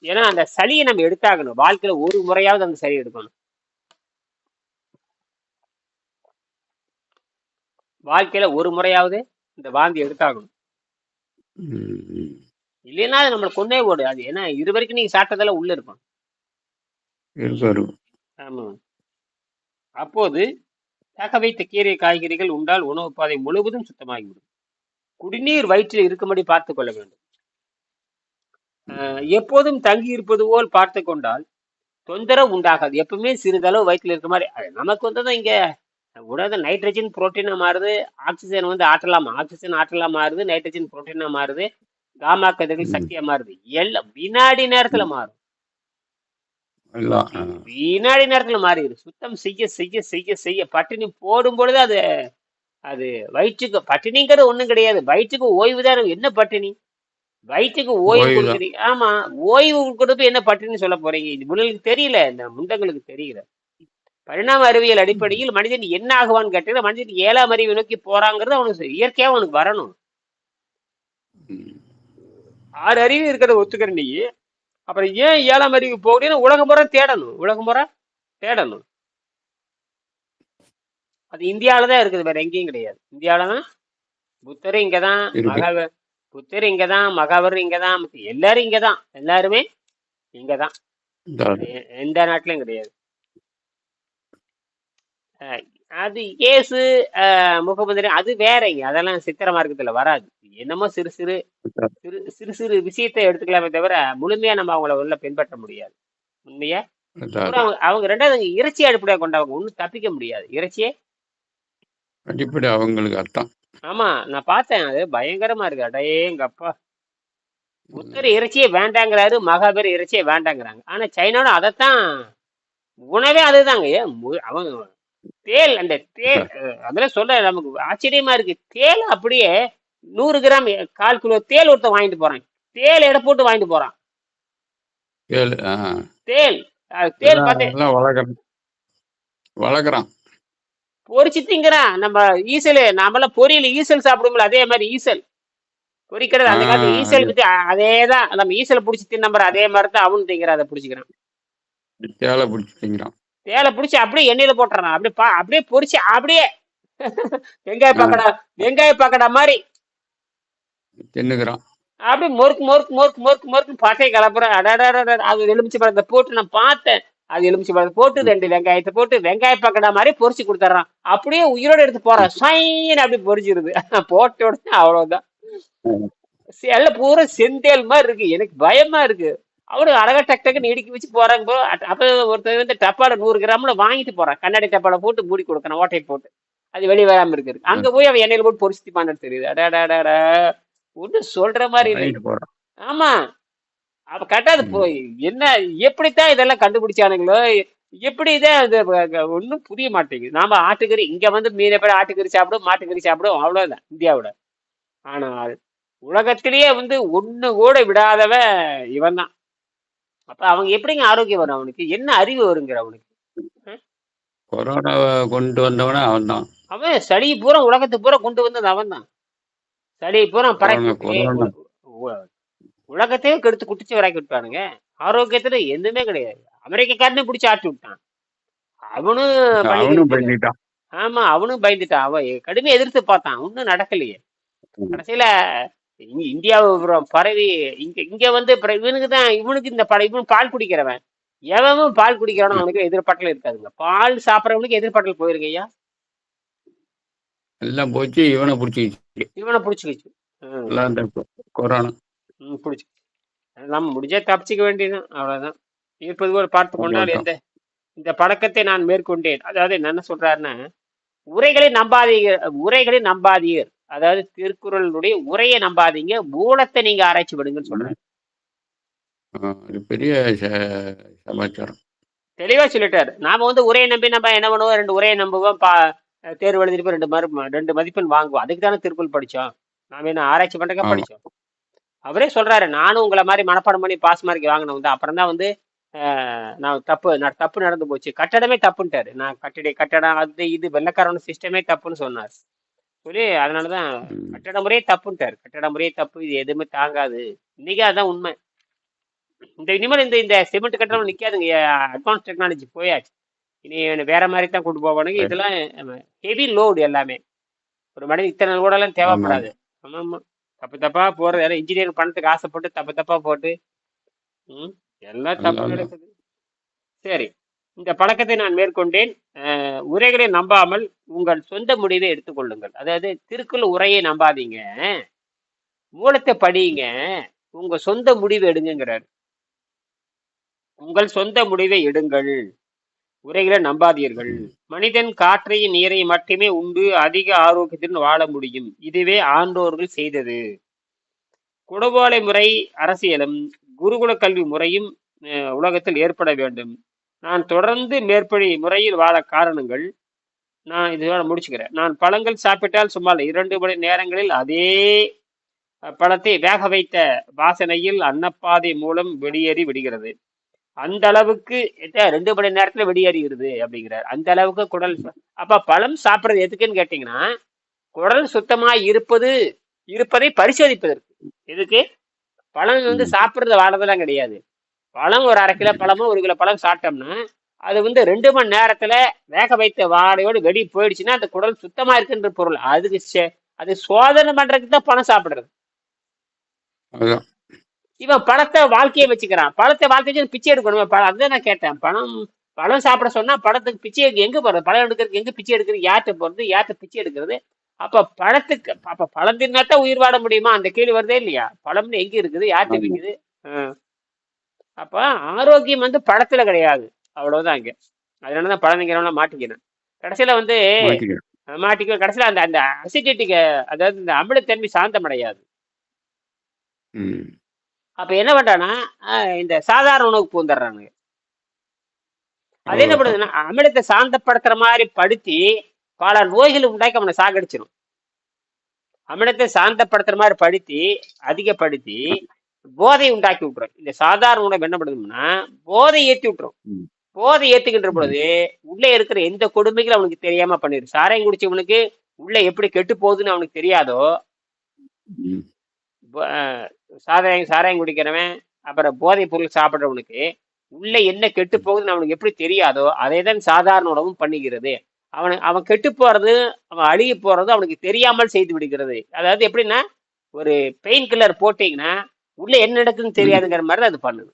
ஏன்னா அந்த சளியை நம்ம எடுத்தாகணும். வாழ்க்கையில ஒரு முறையாவது அந்த சளி எடுக்கணும். வாழ்க்கையில ஒரு முறையாவது இந்த வாந்தி எடுத்தாகணும். ம், ம். இல்லைன்னா அது நம்மளை கொண்டே ஓடு. அது ஏன்னா இது வரைக்கும் நீங்க சாப்பிட்டதெல்லாம் உள்ள இருக்கும். இருக்கும். ஆமா. அப்போது வேக வைத்த கீரை காய்கறிகள் உண்டால் உணவு பாதை முழுவதும் சுத்தமாகிவிடும். குடிநீர் வயிற்றில் இருக்கும்படி பார்த்துக் கொள்ள வேண்டும். எப்போதும் தங்கி இருப்பது போல் பார்த்து கொண்டால் தொந்தரவு உண்டாகாது. எப்பவுமே சிறிதளவு வயிற்றில் இருக்க மாதிரி. நமக்கு வந்து இங்க உடனே நைட்ரஜன் புரோட்டீனா மாறுது, ஆக்சிஜன் வந்து ஆற்றலா மாறுது, நைட்ரஜன் புரோட்டீனா மாறுது, காமா கதிர்கள் ம். சக்தியா மாறுது. எல்லாம் வினாடி நேரத்துல மாறும். எல்லாம். வினாடி நேரத்துல மாறிடும். சுத்தம் செய்ய செய்ய செய்ய செய்ய பட்டினி போடும் பொழுது அது அது வயிற்றுக்கு பட்டினிங்கிறது ஒண்ணும் கிடையாது. வயிற்றுக்கு ஓய்வு தான். என்ன பட்டினி? வயிற்றுக்கு ஓய்வு ஓய்வுதான். கொடுக்குறீங்க. ஆமா, ஓய்வு கொடுத்து என்ன பட்டினி சொல்ல போறீங்க? இது முன்னங்களுக்கு தெரியல, இந்த முண்டங்களுக்கு தெரியல. பரிணாம அறிவியல் அடிப்படையில் மனிதன் என்ன ஆகுவான்னு கேட்டீங்கன்னா, மனிதன் 7ஆம் அறிவை நோக்கி போறாங்கிறது அவனுக்கு இயற்கையா அவனுக்கு வரணும். ம். 6 அறிவு இருக்கிறத ஒத்துக்கிற நீ அப்புறம் ஏன் 7ஆம் அறிவு போகணும்னு உலகம் பூரா தேடணும். அது இந்தியாவில தான் இருக்குது, வேற எங்கேயும் கிடையாது. இந்தியாவில தான். புத்தர் இங்கதான், இருக்கு. புத்தர் இங்கதான், மகாவர் இங்கதான், எல்லாரும் இங்கதான், எல்லாருமே இங்கதான். எந்த நாட்டிலும் கிடையாது. அது இயேசு முகமது அது வேறங்க. அதெல்லாம் சித்திர மார்க்கத்துல வராது. என்னமோ சிறு சிறு சிறு சிறு சிறு விஷயத்தை எடுத்துக்கலாமே தவிர முழுமையா நம்ம அவங்கள உள்ள பின்பற்ற முடியாது. உண்மையா அவங்க ரெண்டாவது இறைச்சி அடிப்படையாக கொண்டவங்க. ஒன்றும் தப்பிக்க முடியாது. இறைச்சியே அடிப்படை அவங்களுக்கு அர்த்தம். ஆமா, நான் பார்த்தேன். அது பயங்கரமா இருக்கு. அடையேங்கப்பா. புத்தர் இறைச்சியே வேண்டாங்கிறாரு, மகாபேர் இறைச்சியே வேண்டாங்கிறாங்க. ஆனா சைனாவோட அதைத்தான் உணவே அதுதாங்க. அவங்க தேல், அந்த தேல் அதெல்லாம் சொல்ல நமக்கு ஆச்சரியமா இருக்கு. தேல் அப்படியே 100 கிராம் 1/4 கிலோ தேல் ஒருத்தன் வாங்கிட்டு போறான். தேல் எடை போட்டு வாங்கிட்டு போறான். தேல் வளர்க்குறான், பொரிச்சு திங்கிறான். நம்ம ஈசல், நாமெல்லாம் பொரியல் ஈசல் சாப்பிடுவோம்ல, அதே மாதிரி ஈசல் பொரிக்கிறது. அந்த காலத்து ஈசல் பத்தி அதேதான். நம்ம ஈசலை பிடிச்சி தின்னம்பற அதே மாதிரி தான் அவனு திங்கிறான். அதை பிடிச்சிக்கிறான். தேலை பிடிச்சி அப்படியே எண்ணெயில போட்டுறான். அப்படியே பொரிச்சு அப்படியே வெங்காய பக்கடா மாதிரி தின்னுக்கிறான். அப்படியே மொறுக்கு பட்டை கலப்புற. அது எலுமிச்சி பழத்தை போட்டு நான் பார்த்தேன். அது எலுமிச்சி பழத்தை போட்டு 2 வெங்காயத்தை போட்டு வெங்காய பக்கடா மாதிரி பொரிச்சு கொடுத்துட்றான். அப்படியே உயிரோட எடுத்து போறான். சைன்னு அப்படி பொரிச்சிருது. போட்ட உடனே அவ்வளவுதான். எல்லாம் பூரா செந்தேல் மாதிரி இருக்கு. எனக்கு பயமா இருக்கு. அவரு அழகா டக்குன்னு இடுக்கி வச்சு போறாங்க. அப்ப ஒருத்தர் வந்து டப்பால 100 கிராம்ல வாங்கிட்டு போறான். கண்ணாடி டப்பால போட்டு மூடி கொடுக்கணும், ஓட்டை போட்டு. அது வெளியே வராம இருக்குது. அங்க போய் அவன் எண்ணெயில போட்டு பொரிச்சு பான்னு தெரியுது. அடாடாடா, ஒண்ணு சொல்ற மாதிரி இல்லை. ஆமா, அப்ப கட்டாது போய் என்ன எப்படித்தான் இதெல்லாம் கண்டுபிடிச்சானுங்களோ, எப்படிதான் இது ஒன்னும் புரிய மாட்டேங்குது. நாம ஆட்டுக்கறி இங்க வந்து மீனை பேர் ஆட்டுக்கறி சாப்பிடும், மாட்டுக்கறி சாப்பிடும், அவ்வளவுதான் இந்தியாவோட. ஆனால் உலகத்திலேயே வந்து ஒண்ணு கூட விடாதவ இவன் தான். அப்ப அவங்க எப்படிங்க ஆரோக்கியம் வரும்? அவனுக்கு என்ன அறிவு வருங்கிற? அவனுக்கு கொரோனாவை கொண்டு வந்தவன அவன் தான். அவன் சளி பூரா உலகத்துக்கு பூரா கொண்டு வந்தது அவன் தான். சளி பூரா பறக்கி உலகத்தையும் கெடுத்து குட்டிச்சு வராக்கி விட்டானுங்க. ஆரோக்கியத்துல எதுவுமே கிடையாது. அமெரிக்காரனே பிடிச்சி ஆட்டி விட்டான். அவனும் பயந்துட்டான். ஆமா, அவனும் பயந்துட்டான். அவன் கடுமையை எதிர்த்து பார்த்தான். ஒன்னும் நடக்கலையே. கடைசியில இந்தியாவை பரவி இங்க வந்து இவனுக்கு இந்த இவன் பால் குடிக்கிறவன் எவனும் பால் குடிக்கிறவனும் அவனுக்கு எதிர்பார்க்கல இருக்காதுங்க. பால் சாப்பிட்றவனுக்கு எதிர்பார்க்கல் போயிருங்க ஐயா. எல்லாம் போச்சு. இவனை பிடிச்சிக்கிச்சு கொரோனா பிடிச்சி. நம்ம முடிஞ்சா தப்பிச்சுக்க வேண்டியதுதான். அவ்வளவுதான். இருப்பது போல பார்த்து கொண்டால் இந்த பழக்கத்தை நான் மேற்கொண்டேன். அதாவது என்ன சொல்றாருன்னா, உரைகளை நம்பாதீர். அதாவது திருக்குறளுடைய உரையை நம்பாதீங்க, மூலத்தை நீங்க ஆராய்ச்சி பண்ணுங்கன்னு சொல்றேன். அது பெரிய சமாச்சாரம். தெளிவா சொல்லிட்டாரு. நாம வந்து உரையை நம்பி நம்ம என்ன பண்ணுவோம், 2 உரையை நம்புவோம், தேர்வு எழுதிட்டு போய் 2 மதிப்பெண் வாங்குவோம். அதுக்கு தானே திருக்குறள் படிச்சோம். நாம என்ன ஆராய்ச்சி பண்றதுக்கா ஆமா. படிச்சோம்? அவரே சொல்றாரு, நானும் உங்களை மாதிரி மனப்பாடம் பண்ணி பாஸ் மார்க் வாங்கினவன் தான். அப்புறம் தான் வந்து நான் தப்பு நடந்து போச்சு, கட்டடமே தப்புன்ட்டாரு. நான் கட்டடம் அது இது வெள்ளக்காரன சிஸ்டமே தப்புன்னு சொன்னார். சொல்லி அதனாலதான் ம். கட்டட முறையே தப்புன்ட்டாரு. கட்டட முறையே தப்பு, இது எதுவுமே தாங்காது. இன்னைக்கு அதான் உண்மை. இனிமேல் இந்த சிமெண்ட் கட்டடம் நிக்காதுங்க. அட்வான்ஸ் டெக்னாலஜி போயாச்சு. இனி வேற மாதிரி தான் கொண்டு போவானுங்க. சரி. இதெல்லாம் ஹெவி லோடு எல்லாமே. ஒரு மனிதன் இத்தனை லோடு எல்லாம் ஆமா. தேவைப்படாது. ஆமா ஆமா. தப்பு தப்பா போறது எல்லாம் இன்ஜினியர் பணத்துக்கு ஆசைப்பட்டு தப்பு தப்பா போட்டு ம், எல்லாம் தப்பு அதான். நடக்குது. சரி, இந்த பழக்கத்தை நான் மேற்கொண்டேன். உரைகளை நம்பாமல் உங்கள் சொந்த முடிவை எடுத்துக்கொள்ளுங்கள். அதாவது திருக்குறள் உரையை நம்பாதீங்க, மூலத்தை படியுங்க, உங்க சொந்த முடிவை எடுங்கிறார். உங்கள் சொந்த முடிவை எடுங்கள், உரைகளை நம்பாதீர்கள். ம். மனிதன் காற்றையும் நீரை மட்டுமே உண்டு அதிக ஆரோக்கியத்துடன் வாழ முடியும். இதுவே ஆன்றோர்கள் செய்தது. குடவோலை முறை அரசியலும் குருகுல கல்வி முறையும் உலகத்தில் ஏற்பட வேண்டும். நான் தொடர்ந்து மேற்படி முறையில் வாழ காரணங்கள். நான் இதோட முடிச்சுக்கிறேன். நான் பழங்கள் சாப்பிட்டால் சுமார் 2 மணி நேரங்களில் அதே பழத்தை வேக வைத்த வாசனையில் அன்னப்பாதை மூலம் வெளியேறி விடுகிறது. அந்த அளவுக்கு 2 மணி நேரத்துல வெளியேறிடுது அப்படிங்கிறார். அந்த அளவுக்கு குடல் அப்ப பழம் சாப்பிடுறது எதுக்குன்னு கேட்டீங்கன்னா, குடல் சுத்தமா இருப்பதை பரிசோதிப்பதற்கு. எதுக்கு? பழம் வந்து ம். சாப்பிடுறது வாழறதெல்லாம் கிடையாது. பழம் ஒரு 1/2 கிலோ பழமோ 1 கிலோ பழம் சாப்பிட்டோம்னா அது வந்து 2 மணி நேரத்துல வேக வைத்த வாடையோடு வெடி போயிடுச்சுன்னா அந்த குடல் சுத்தமா இருக்குன்ற பொருள். அது சோதனை பண்றதுக்கு தான் பழம் சாப்பிடுறது. அதான். இவன் பழத்தை வாழ்க்கையை வச்சுக்கிறான். பழத்தை வாழ்க்கை வச்சு பிச்சை எடுக்கணும். அதுதான் நான் கேட்டேன். பழம் சாப்பிட சொன்னா பழத்துக்கு பிச்சை எங்க போறது? பழம் எடுக்கிறதுக்கு எங்க பிச்சை எடுக்கிறது? யார்கிட்ட போறது? யார்கிட்ட பிச்சை எடுக்கிறது? அப்ப பழம் தின்னாத்தான் உயிர் வாழ முடியுமா? அந்த கேள்வி வருதே இல்லையா? பழம்னு எங்க இருக்குது? யார்கிட்ட ஆமா. விக்குது? அப்ப ஆரோக்கியம் வந்து பழத்துல கிடையாது. அவ்வளவுதான் இங்க. அதனாலதான் பழனிங்கிறவங்களாம் மாட்டிக்கிறேன். கடைசியில வந்து மாட்டிக்கிறேன். கடைசியில அந்த அந்த அசிடிட்டிக்கு, அதாவது இந்த அமிலத்தன்மை சாந்தம் அடையாது. ம். அப்ப என்ன பண்றானா, இந்த சாதாரண உணவுக்கு பூந்துடுறானுங்க. அது என்ன அவ்வளவுதான். பண்ணுதுன்னா, அமிலத்தை சாந்தப்படுத்துற மாதிரி படுத்தி பல நோய்களை உண்டாக்கி அவனை சாகடிச்சிடும். அமிலத்தை சாந்தப்படுத்துற மாதிரி படுத்தி அதிகப்படுத்தி போதை உண்டாக்கி விட்டுரும். இந்த சாதாரண உணவு என்ன பண்ணுதுன்னா போதை ஏற்றி விட்டுரும். ம். போதை ஏத்துக்கின்ற பொழுது உள்ளே இருக்கிற எந்த கொடுமைகளும் அவனுக்கு தெரியாம பண்ணிடும். சாராயம் குடிச்சவனுக்கு உள்ள எப்படி கெட்டு போகுதுன்னு அவனுக்கு தெரியாதோ, ம். சாராயம் குடிக்கிறவன் அப்புறம் போதை பொருள் சாப்பிட்றவனுக்கு உள்ள என்ன கெட்டு போகுதுன்னு அவனுக்கு எப்படி தெரியாதோ அதே தான் சாதாரண உணவும் பண்ணுகிறது. அவன் கெட்டு போறது, அவன் அழுகி போறது அவனுக்கு தெரியாமல் செய்து விடுகிறது. அதாவது எப்படின்னா, ஒரு பெயின் கில்லர் போட்டீங்கன்னா உள்ள என்ன நடக்குதுன்னு தெரியாதுங்கிற மாதிரி தான் அது பண்ணுது.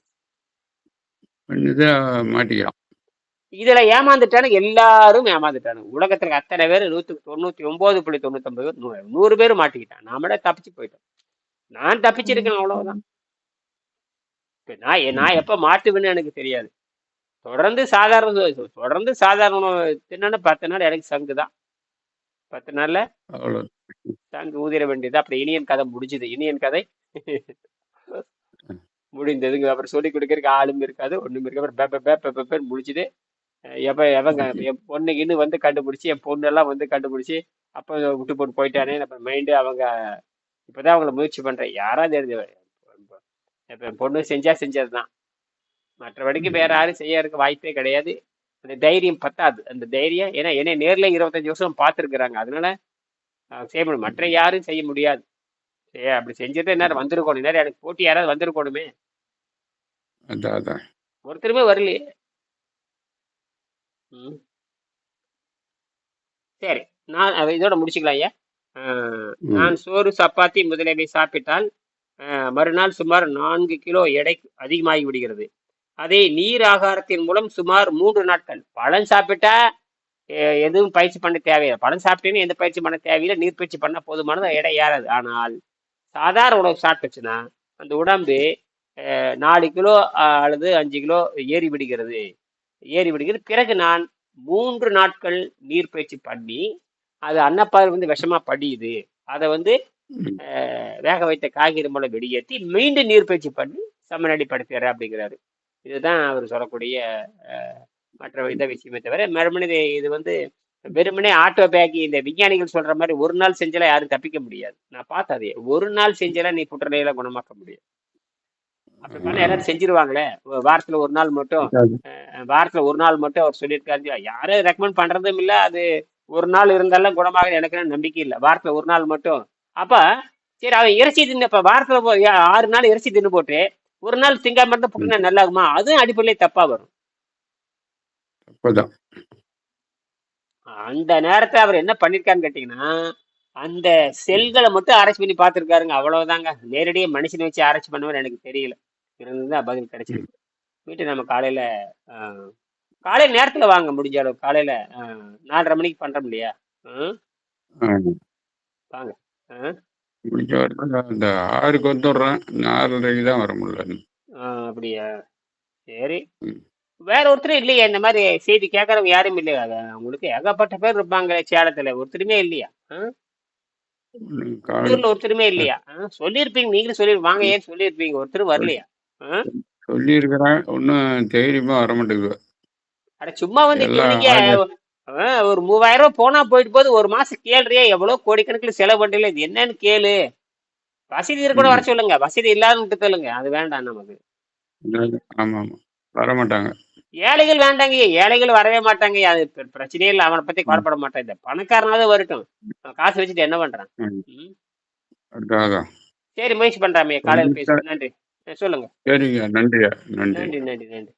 மாட்டிக்கிறான். இதுல ஏமாந்துட்டானு எல்லாரும் ஏமாந்துட்டானு. உலகத்துல அத்தனை பேர் 99.99 பேர் 100 பேர் மாட்டிக்கிட்டான். நாமளே தப்பிச்சு போயிட்டோம். நான் தப்பிச்சிருக்கேன், அவ்வளவுதான். நான் எப்ப மாட்டுவேன்னு எனக்கு தெரியாது. தொடர்ந்து சாதாரண உணவு தின்னு 10 நாள் எனக்கு சங்குதான். 10 நாள்ல அவ்வளவு. சங்கு ஊதிர வேண்டியது. அப்படி இனியன் கதை முடிஞ்சுது. இனியன் கதை முடிந்ததுங்க. அப்புறம் சொல்லி கொடுக்கறதுக்கு ஆளும் இருக்காது, ஒண்ணும் இருக்காது. அப்புறம் முடிச்சுது. எவங்க என் பொண்ணுக்கு இன்னும் வந்து கண்டுபிடிச்சி, என் பொண்ணு எல்லாம் வந்து கண்டுபிடிச்சி அப்ப விட்டு போட்டு போயிட்டானே நம்ம மைண்டு. அவங்க இப்பதான் அவங்கள முயற்சி பண்றேன். யாராவது தெரிஞ்ச இப்ப என் பொண்ணு செஞ்சதுதான். மற்றபடிக்கு வேற யாரும் செய்யறதுக்கு வாய்ப்பே கிடையாது. அந்த தைரியம் பத்தாது. அந்த தைரியம் ஏன்னா என்னை நேர்ல 25 வருஷம் பார்த்துருக்குறாங்க. அதனால செய்ய முடியும். மற்ற யாரும் செய்ய முடியாது. அப்படி செஞ்சது நேரம் வந்திருக்கணும். நேரம் எனக்கு போட்டி யாராவது வந்திருக்கணுமே. அதான். ஒருத்தருமே வரலையே. சரி, நான் இதோட முடிச்சுக்கலாம் ஐயா. நான் சோறு சப்பாத்தி முதலியவை சாப்பிட்டால் மறுநாள் சுமார் 4 கிலோ எடை அதிகமாகி விடுகிறது. அதே நீர் ஆகாரத்தின் மூலம் சுமார் 3 நாட்கள். பழம் சாப்பிட்டா எதுவும் பயிற்சி பண்ண தேவையில்லை. பழம் சாப்பிட்டேன்னு எந்த பயிற்சி பண்ண தேவையில்லை. நீர் பயிற்சி பண்ண போதுமானது, எடை ஏறாது. ஆனால் சாதாரண உணவு சாப்பிட்டுச்சுன்னா அந்த உடம்பு 4 கிலோ அல்லது 5 கிலோ ஏறி விடுகிறது. பிறகு நான் 3 நாட்கள் நீர் பயிற்சி பண்ணி அது அன்னப்பால் வந்து விஷமா படியுது. அதை வந்து வேக வைத்த காய்கறி மூலம் வெளியேற்றி மீண்டும் நீர் பயிற்சி பண்ணி சமநடிப்படுத்துகிறேன் அப்படிங்கிறாரு. இதுதான் அவர் சொல்லக்கூடிய மற்ற இத விஷயமே தவிர மறுமனது இது வந்து வெறுமனே ஆட்டோ பேக்கி இந்த விஞ்ஞானிகள் சொல்ற மாதிரி ஒரு நாள் செஞ்சலாம் யாரும் தப்பிக்க முடியாது. நான் பார்த்தேன் அதே ஒரு நாள் செஞ்சலாம் நீ புற்றுநோயெல்லாம் குணமாக்க முடியாது. அப்படி பண்ண எல்லாரும் செஞ்சிருவாங்களே. வாரத்துல ஒரு நாள் மட்டும் வாரத்துல ஒரு நாள் மட்டும் அவர் சொல்லியிருக்காரு. யாரும் ரெக்கமெண்ட் பண்றதும் இல்லை. அது ஒரு நாள் இருந்தாலும் குணமாக எனக்கு நம்பிக்கை இல்லை. வாரத்துல ஒரு நாள் மட்டும். அப்ப சரி அவன் இறைச்சி தின்னு இப்ப வாரத்துல 6 நாள் இறைச்சி தின்னு போட்டு ஒரு நாள் திங்காம இருந்தா புற்றுநோய் நல்லா ஆகுமா? அதுவும் அடிப்படையிலே தப்பா வரும். அப்பதான் அந்த நேரத்தை அவர் என்ன பண்ணிருக்காருன்னு கேட்டீங்கன்னா அந்த செல்களை மட்டும் ஆராய்ச்சி பண்ணி பார்த்துருக்காருங்க. அவ்வளவுதாங்க. நேரடியாக மனுஷனை வச்சு ஆராய்ச்சி பண்ணுவார் எனக்கு தெரியல. இருந்தா பதில் கிடைச்சிருக்கு. வீட்டு நம்ம காலையில காலையில நேரத்துல வாங்க முடிஞ்ச அளவு. காலையில 4:30 மணிக்கு பண்றோம் இல்லையா? வாங்க. முடிஞ்ச வரைக்கும் அந்த 6க்கு வந்துடுறேன். 4:30க்கு தான் வர முடியல. அப்படியா? சரி. வேற ஒருத்தரும் இல்லையா இந்த மாதிரி செய்தி கேட்கறவங்க யாரும் இல்லையா? உங்களுக்கு ஏகப்பட்ட பேர் இருப்பாங்க சேலத்துல. ஒருத்தருமே இல்லையா? ஊர்ல ஒருத்தருமே இல்லையா? சொல்லியிருப்பீங்க. நீங்களும் சொல்லி வாங்க ஏன்னு சொல்லியிருப்பீங்க. ஒருத்தரும் வரலையா? சொல்லியிருக்கிறேன். ஒன்றும் தைரியமா வர மாட்டேங்குது. அட சும்மா வந்து நீங்க ஒரு 3000 ரூபாய் போனா போயிட்டு போது ஒரு மாசம் கேள்றியா எவ்வளவு கோடிக்கணக்கில் செலவு பண்றீங்க. இது என்னன்னு கேளு. வசதி கூட வர சொல்லுங்க. வசதி இல்லாத சொல்லுங்க. அது வேண்டாம் நமக்கு. ஆமா ஆமா வர மாட்டாங்க. ஏழைகள் வேண்டாங்க. ஏழைகள் வரவே மாட்டாங்க. அது பிரச்சனையே இல்லை. அவனை பத்தி கவலைப்பட மாட்டான். இந்த பணக்காரனாவது வரட்டும். காசு வச்சுட்டு என்ன பண்றான்? சரி முயற்சி பண்றாமே. காலையில் பேசுவோம். நன்றி. சொல்லுங்க. சரிங்க. நன்றியா. நன்றி நன்றி நன்றி நன்றி.